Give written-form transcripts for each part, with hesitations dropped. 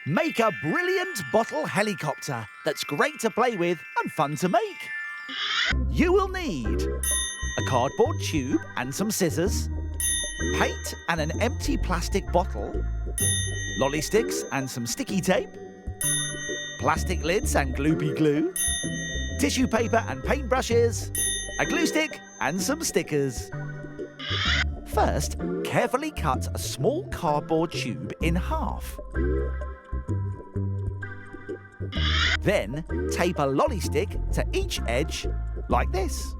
Make a brilliant bottle helicopter that's great to play with and fun to make. You will need a cardboard tube and some scissors, paint and an empty plastic bottle, lolly sticks and some sticky tape, plastic lids and gloopy glue, tissue paper and paintbrushes, a glue stick and some stickers. First, carefully cut a small cardboard tube in half. Then, tape a lolly stick to each edge, like this.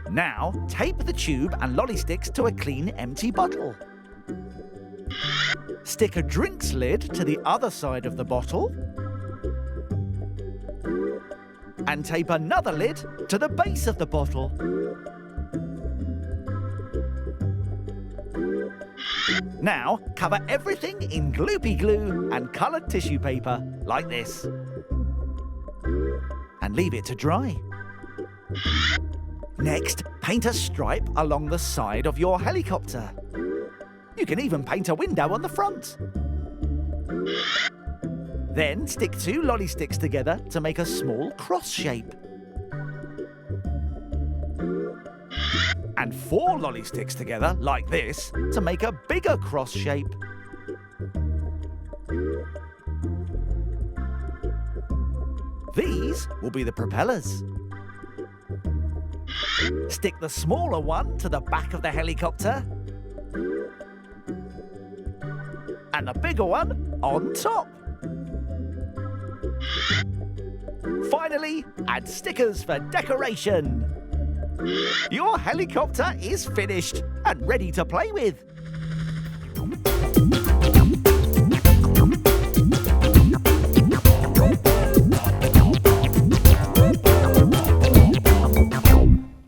Now, tape the tube and lolly sticks to a clean, empty bottle. Stick a drinks lid to the other side of the bottle. And tape another lid to the base of the bottle. Now, cover everything in gloopy glue and coloured tissue paper, like this. And leave it to dry. Next, paint a stripe along the side of your helicopter. You can even paint a window on the front. Then stick 2 lolly sticks together to make a small cross shape. And 4 lolly sticks together, like this, to make a bigger cross shape. These will be the propellers. Stick the smaller one to the back of the helicopter. And the bigger one on top. Finally, add stickers for decoration. Your helicopter is finished and ready to play with.